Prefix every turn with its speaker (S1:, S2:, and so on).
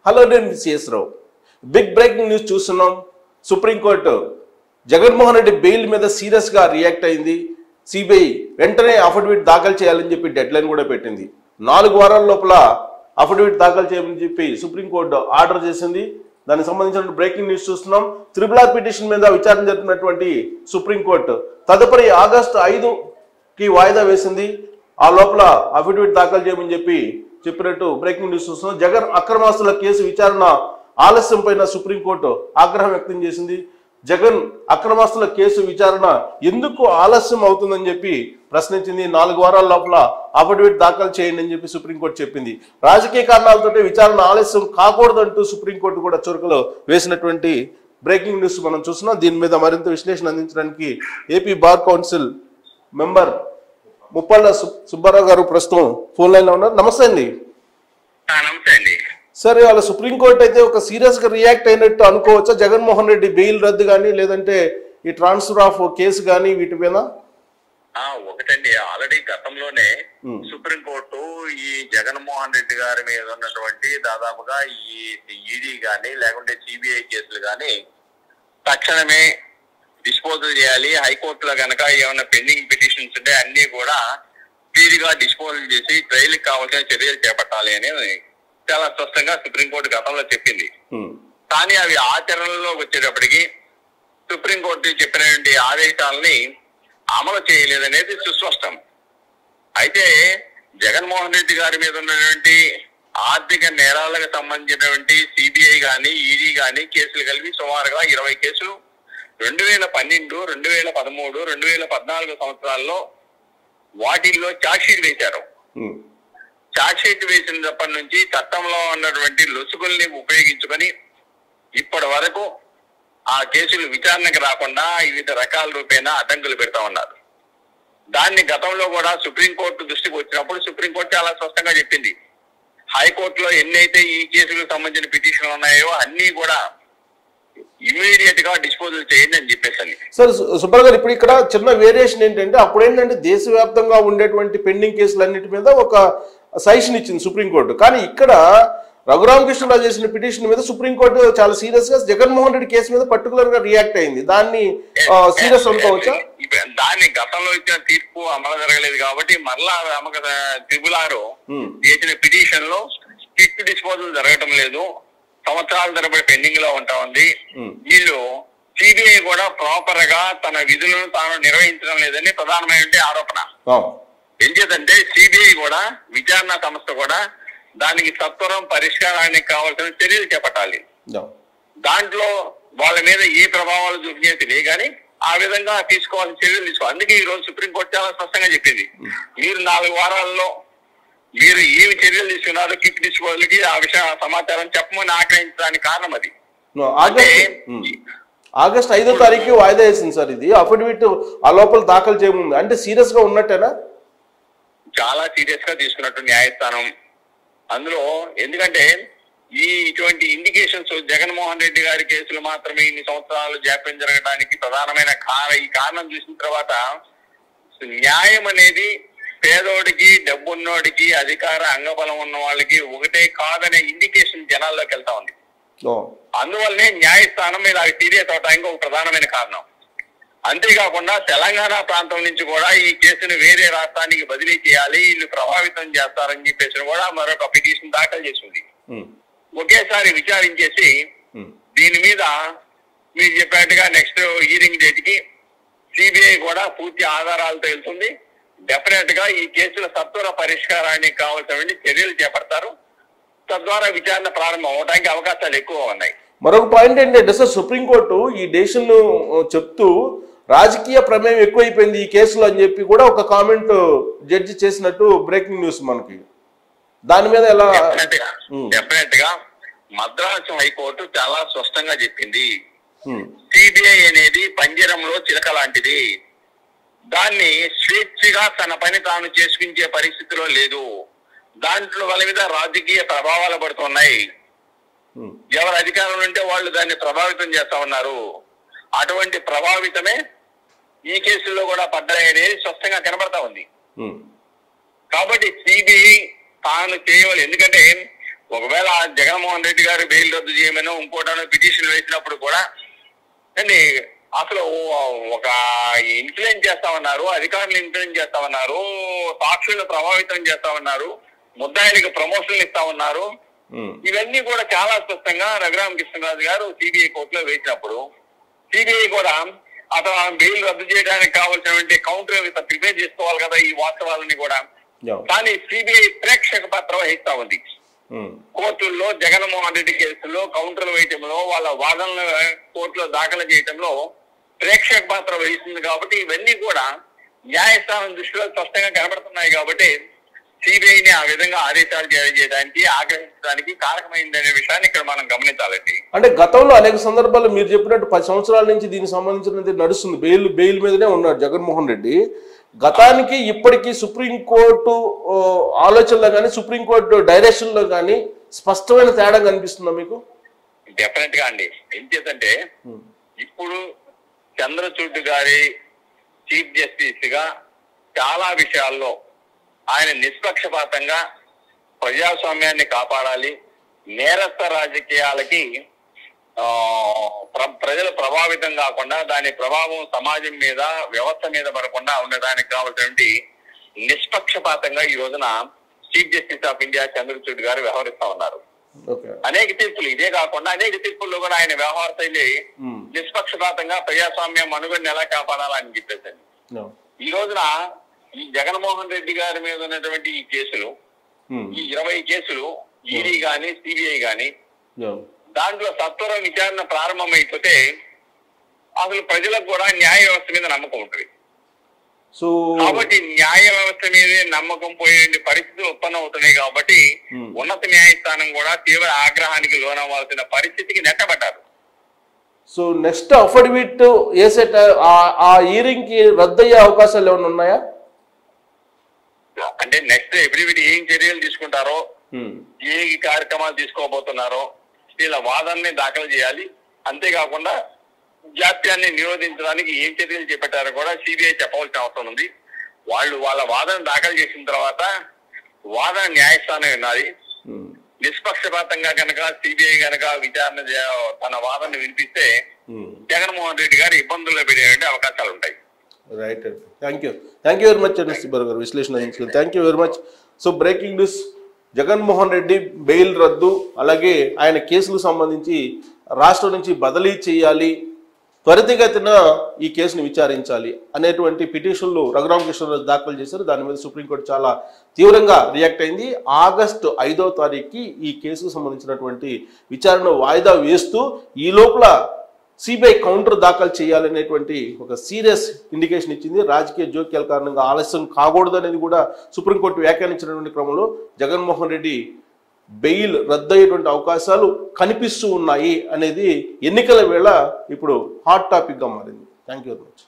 S1: Hello నేను CS రావు. Big breaking news చూస్తున్నాం. Supreme court Jaganmohan Reddy bail మీద సీరియస్గా రియాక్ట్ అయింది. సిబిఐ వెంటనే అఫిడవిట్ దాఖలు చేయాలని చెప్పి డెడ్ లైన్ కూడా పెట్టింది. 4 వారాల లోపల అఫిడవిట్ దాఖలు చేయమని చెప్పి సుప్రీంకోర్టు ఆర్డర్ చేసింది. దానికి సంబంధించిన బ్రేకింగ్ న్యూస్ చూస్తున్నాం. త్రిబుల్ ఆర్ పిటిషన్ మీద విచారణ జరుపుతున్నటువంటి సుప్రీంకోర్టు తదుపరి ఆగస్టు 5కి వాయిదా వేసింది. ఆ లోపల అఫిడవిట్ దాఖలు చేయమని చెప్పినట్టు బ్రేకింగ్ న్యూస్ చూస్తున్నాం. జగన్ అక్రమాస్తుల కేసు విచారణ ఆలస్యం పైన సుప్రీంకోర్టు ఆగ్రహం వ్యక్తం చేసింది. జగన్ అక్రమాస్తుల కేసు విచారణ ఎందుకు ఆలస్యం అవుతుందని చెప్పి ప్రశ్నించింది. 4 వారాల లోపల అఫిడవిట్ దాఖలు చేయండి అని చెప్పి సుప్రీంకోర్టు చెప్పింది. రాజకీయ కారణాలతో విచారణ ఆలస్యం కాకూడదంటూ సుప్రీంకోర్టు కూడా చురుకులో వేసినటువంటి బ్రేకింగ్ న్యూస్ మనం చూస్తున్నాం. దీని మీద మరింత విశ్లేషణ అందించడానికి AP bar council member Muppalla Subbarao garu ప్రస్తుతం ఫోన్ లైన్ లో ఉన్నారు. నమస్తే అండి.
S2: నమస్తే అండి.
S1: సరే, వాళ్ళ సుప్రీంకోర్టు అయితే ఒక సీరియస్ గా రియాక్ట్ అయినట్టు అనుకోవచ్చా? జగన్మోహన్ రెడ్డి బెయిల్ రద్దు కానీ లేదంటే ఈ ట్రాన్స్ఫర్ ఆఫ్ కేసు కానీ వీటి మీద
S2: ఒకటండి, ఆల్రెడీ గతంలోనే సుప్రీంకోర్టు ఈ జగన్మోహన్ రెడ్డి గారి మీద ఉన్నటువంటి దాదాపుగా ఈ ఈడీ గాని లేకుంటే సిబిఐ కేసులు గాని తక్షణమే డిస్పోజల్ చేయాలి. హైకోర్టులో కనుక ఏమైనా పెండింగ్ పిటిషన్స్ ఉంటే అన్ని కూడా స్పీడ్గా డిస్పోజల్ చేసి ట్రయల్ కి కావాల్సిన చర్యలు చేపట్టాలి అని చాలా స్పష్టంగా సుప్రీంకోర్టు గతంలో చెప్పింది. కానీ అవి ఆచరణలో వచ్చేటప్పటికి సుప్రీంకోర్టు చెప్పినటువంటి ఆదేశాలని అమలు చేయలేదనేది సుస్పష్టం. అయితే జగన్మోహన్ రెడ్డి గారి మీద ఉన్నటువంటి ఆర్థిక నేరాలకు సంబంధించినటువంటి సిబిఐ గాని ఈడీ గాని కేసులు కలిపి సుమారుగా 20 కేసులు 2012, 2013, 2014 సంవత్సరాల్లో వాటిల్లో ఛార్జ్షీట్ వేశారు. ఛార్జ్షీట్ వేసినప్పటి నుంచి చట్టంలో ఉన్నటువంటి లొసుగుల్ని ఉపయోగించుకొని ఇప్పటి వరకు ఆ కేసులు విచారణకు రాకుండా వివిధ రకాల రూపేణా అడ్డంకులు పెడతా ఉన్నారు. దాన్ని గతంలో కూడా సుప్రీంకోర్టు దృష్టికి వచ్చినప్పుడు సుప్రీంకోర్టు చాలా స్పష్టంగా చెప్పింది. హైకోర్టులో ఎన్నైతే ఈ కేసులకు సంబంధించిన పిటిషన్లు ఉన్నాయో అన్ని కూడా ఇమీడియట్ గా డిస్పోజల్ చేయండి అని చెప్పేసి.
S1: సార్ సుబ్బారావు గారు, ఇప్పుడు ఇక్కడ చిన్న వేరియేషన్ ఏంటంటే అప్పుడు ఏంటంటే దేశవ్యాప్తంగా ఉండేటువంటి పెండింగ్ కేసులన్నిటి మీద ఒక సజెషన్ ఇచ్చింది సుప్రీంకోర్టు. కానీ ఇక్కడ రఘురామకృష్ణరాజు చేసిన పిటిషన్ మీద సుప్రీంకోర్టు చాలా సీరియస్ గా జగన్మోహన్ రెడ్డి కేసు మీద పర్టికులర్ గా రియాక్ట్ అయింది. దాన్ని సీరియస్ అనుకోవచ్చా?
S2: దాన్ని గతంలో ఇచ్చిన తీర్పు అమలు జరగలేదు కాబట్టి మరలా త్రిబుల్ ఆర్ చేసిన పిటిషన్ లో స్ట్రిక్ట్ డిస్పోజల్ జరగటం లేదు, సంవత్సరాల తరబడి పెండింగ్ లో ఉంటా ఉంది. వీళ్ళు సిబిఐ కూడా ప్రాపర్ గా తన విధులను తాను నిర్వహించడం లేదని ప్రధానమైన ఆరోపణ. ఎందుకంటే సిబిఐ కూడా విచారణ సంస్థ కూడా దానికి సత్వరం పరిష్కారానికి కావాల్సిన చర్యలు చేపట్టాలి. దాంట్లో వాళ్ళ మీద ఏ ప్రభావాలు చూపించేది కానీ ఆ విధంగా తీసుకోవాల్సిన చర్యలు తీసుకోవాలి. అందుకే ఈ రోజు సుప్రీంకోర్టు చాలా స్పష్టంగా చెప్పింది, మీరు 4 వారాల్లో మీరు ఏమి చర్యలు తీసుకున్నారు క్విక్ డిస్పోజల్ కి ఆ విషయ సమాచారం చెప్పమని ఆగ్రహించడానికి కారణం అది.
S1: ఆగస్టు 5వ తారీఖు వాయిదా వేసింది సార్. ఇది అఫిడవిట్ ఆ లోపల దాఖలు చేయముంది అంటే సీరియస్ గా ఉన్నట్టేనా?
S2: చాలా సీరియస్ గా తీసుకున్నట్టు న్యాయస్థానం అందులో. ఎందుకంటే ఇటువంటి ఇండికేషన్స్ జగన్మోహన్ రెడ్డి గారి కేసులు మాత్రమే ఇన్ని సంవత్సరాలు జాప్యం జరగడానికి ప్రధానమైన ఈ కారణం చూసిన తర్వాత న్యాయం అనేది పేదోడికి డబ్బున్నోడికి అధికార అంగబలం ఉన్న వాళ్ళకి ఒకటే కాదనే ఇండికేషన్ జనాల్లోకి వెళ్తా ఉంది. అందువల్లనే న్యాయస్థానం మీద అవి సీరియస్ అవడానికి ఒక ప్రధానమైన కారణం. అంతేకాకుండా తెలంగాణ ప్రాంతం నుంచి కూడా ఈ కేసును వేరే రాష్ట్రానికి బదిలీ చేయాలి, వీళ్ళు ప్రభావితం చేస్తారని చెప్పేసి కూడా మరొక పిటిషన్ దాఖలు చేసింది. ఒకేసారి విచారించేసి దీని మీద మీరు చెప్పినట్టుగా నెక్స్ట్ హీరింగ్ డేట్ కి సిబిఐ కూడా పూర్తి ఆధారాలతో వెళ్తుంది. డెఫినెట్ గా ఈ కేసుల సత్వర పరిష్కారానికి కావాల్సిన చర్యలు చేపడతారు. తద్వారా విచారణ ప్రారంభం అవడానికి అవకాశాలు ఎక్కువ ఉన్నాయి.
S1: మరొక పాయింట్ ఏంటంటే సార్, సుప్రీంకోర్టు ఈ డెసిషన్ చెప్తూ రాజకీయ ప్రమేయం ఎక్కువైపోయింది ఈ కేసులో అని చెప్పి కూడా ఒక కామెంట్ జడ్జి చేసినట్టు బ్రేకింగ్ న్యూస్ మనకి. దాని మీద ఎలా?
S2: డెఫినెట్ గా మద్రాసు హైకోర్టు చాలా స్పష్టంగా చెప్పింది, సిబిఐ అనేది పంజరంలో చిలక లాంటిది, దాన్ని స్వేచ్ఛగా తన పని తాను చేసుకుంటే పరిస్థితిలో లేదు. దాంట్లో వాళ్ళ మీద రాజకీయ ప్రభావాలు పడుతున్నాయి. ఎవరు అధికారంలో ఉంటే వాళ్ళు దాన్ని ప్రభావితం చేస్తా ఉన్నారు. అటువంటి ప్రభావితమే ఈ కేసుల్లో కూడా పడ్డాయనేది స్పష్టంగా కనబడతా ఉంది. కాబట్టి సిబిఐ తాను చేయవాలి. ఎందుకంటే ఒకవేళ జగన్మోహన్ రెడ్డి గారు బెయిల్ రద్దు చేయమని ఇంకోటనో పిటిషన్ వేసినప్పుడు కూడా అండి అసలు ఒక ఇన్ఫ్లుయెన్స్ చేస్తామన్నారు, అధికారులు ఇన్ఫ్లుయెన్స్ చేస్తామన్నారు, సాక్షులను ప్రభావితం చేస్తామన్నారు, ముద్దాయిలకు ప్రమోషన్లు ఇస్తామన్నారు. ఇవన్నీ కూడా చాలా స్పష్టంగా రఘురామకృష్ణరాజు గారు సిబిఐ కోర్టులో వేసినప్పుడు సిబిఐ కూడా అతను బెయిల్ రద్దు చేయడానికి కావాల్సినటువంటి కౌంటర్ ప్రిపేర్ చేసుకోవాలి కదా ఈ వాస్తవాలని కూడా. కానీ సిబిఐ ప్రేక్షక పాత్ర వహిస్తా ఉంది కోర్టుల్లో. జగన్మోహన్ రెడ్డి కేసులో కౌంటర్లు వేయటంలో, వాళ్ళ వాదనలు కోర్టులో దాఖలు చేయటంలో ప్రేక్షక పాత్ర వహిస్తుంది. కాబట్టి ఇవన్నీ కూడా న్యాయస్థానం దృష్టిలో స్పష్టంగా కనబడుతున్నాయి. కాబట్టి సిబిఐని ఆ విధంగా ఆదేశాలు జారీ చేయడానికి, ఆగ్రహించడానికి కారకమైందనే విషయాన్ని ఇక్కడ మనం గమనించాలండి.
S1: అంటే గతంలో అనేక సందర్భాల్లో మీరు చెప్పినట్టు 10 సంవత్సరాల నుంచి దీనికి సంబంధించినది నడుస్తుంది. బెయిల్ మీదనే ఉన్నాడు జగన్మోహన్ రెడ్డి. గతానికి ఇప్పటికీ సుప్రీంకోర్టు ఆలోచనలో కానీ సుప్రీంకోర్టు డైరెక్షన్ లో కానీ స్పష్టమైన తేడా కనిపిస్తుందా మీకు?
S2: డెఫినెట్ గా అండి. ఏం చేద్దంటే ఇప్పుడు చంద్రచూడ్ గారి చీఫ్ జస్టిస్ గా చాలా విషయాల్లో ఆయన నిష్పక్షపాతంగా ప్రజాస్వామ్యాన్ని కాపాడాలి, నేరస్థ రాజకీయాలకి ప్రజలు ప్రభావితం కాకుండా దాని ప్రభావం సమాజం మీద, వ్యవస్థ మీద పడకుండా ఉండడానికి కావాల్సినటువంటి నిష్పక్షపాతంగా ఈ రోజున chief justice of India Chandrachud గారు వ్యవహరిస్తా ఉన్నారు. అనేక తీర్పులు, ఇదే కాకుండా అనేక తీర్పుల్లో కూడా ఆయన వ్యవహార శైలి నిష్పక్షపాతంగా ప్రజాస్వామ్యం మనుగడని ఎలా కాపాడాలని చెప్పేసి ఈ రోజున ఈ జగన్మోహన్ రెడ్డి గారి మీద ఉన్నటువంటి ఈ కేసులు, ఈ 20 కేసులు ఈడీ గాని సిబిఐ గాని దాంట్లో సత్వర విచారణ ప్రారంభమైపోతే అసలు ప్రజలకు కూడా న్యాయ వ్యవస్థ మీద నమ్మకం ఉంటుంది. కాబట్టి న్యాయ వ్యవస్థ మీదే నమ్మకం పోయే పరిస్థితులు ఉత్పన్నం అవుతున్నాయి. కాబట్టి ఉన్నత న్యాయస్థానం కూడా తీవ్ర ఆగ్రహానికి లోనవ్వాల్సిన పరిస్థితికి నెట్టబడ్డారు.
S1: సో నెక్స్ట్ అఫిడవిట్ వేసేట ఆ హీరింగ్ కి రద్దయ్యే అవకాశాలు ఏమైనా ఉన్నాయా?
S2: అంటే నెక్స్ట్ అఫిడవిట్ ఏం చర్యలు తీసుకుంటారో, ఏ కార్యక్రమాలు తీసుకోబోతున్నారో వీళ్ళ వాదనని దాఖలు చేయాలి. అంతేకాకుండా జాప్యాన్ని నిరోధించడానికి ఏం చర్యలు చేపట్టారో కూడా సిబిఐ చెప్పవలసిన అవసరం ఉంది. వాళ్ళ వాదన దాఖలు చేసిన తర్వాత వాదన న్యాయస్థానం వినాలి. నిష్పక్షపాతంగా కనుక సిబిఐ కనుక విచారణ తన వాదనను వినిపిస్తే జగన్మోహన్ రెడ్డి గారు ఇబ్బందుల్లో పెట్టే అవకాశాలు ఉంటాయి.
S1: Right, thank you very much Subbarao గారు విశ్లేషణ. Thank you very much. So breaking news, Jaganmohan Reddy bail రద్దు, అలాగే ఆయన కేసులకు సంబంధించి రాష్ట్రం నుంచి బదిలీ చేయాలి, త్వరితగతిన ఈ కేసును విచారించాలి అనేటువంటి పిటిషన్లు రఘురామకృష్ణరాజు దాఖలు చేశారు. దాని మీద సుప్రీంకోర్టు చాలా తీవ్రంగా రియాక్ట్ అయింది. ఆగస్టు 5వ తారీఖుకి ఈ కేసుకు సంబంధించినటువంటి విచారణ వాయిదా వేస్తూ ఈ లోపల సిబిఐ కౌంటర్ దాఖలు చేయాలనేటువంటి ఒక సీరియస్ ఇండికేషన్ ఇచ్చింది. రాజకీయ జోక్యాల కారణంగా ఆలస్యం కాకూడదు అనేది కూడా సుప్రీంకోర్టు వ్యాఖ్యానించినటువంటి క్రమంలో జగన్మోహన్ రెడ్డి బెయిల్ రద్దయ్యేటువంటి అవకాశాలు కనిపిస్తూ ఉన్నాయి అనేది ఎన్నికల వేళ ఇప్పుడు హాట్ టాపిక్గా మారింది. Thank you very much.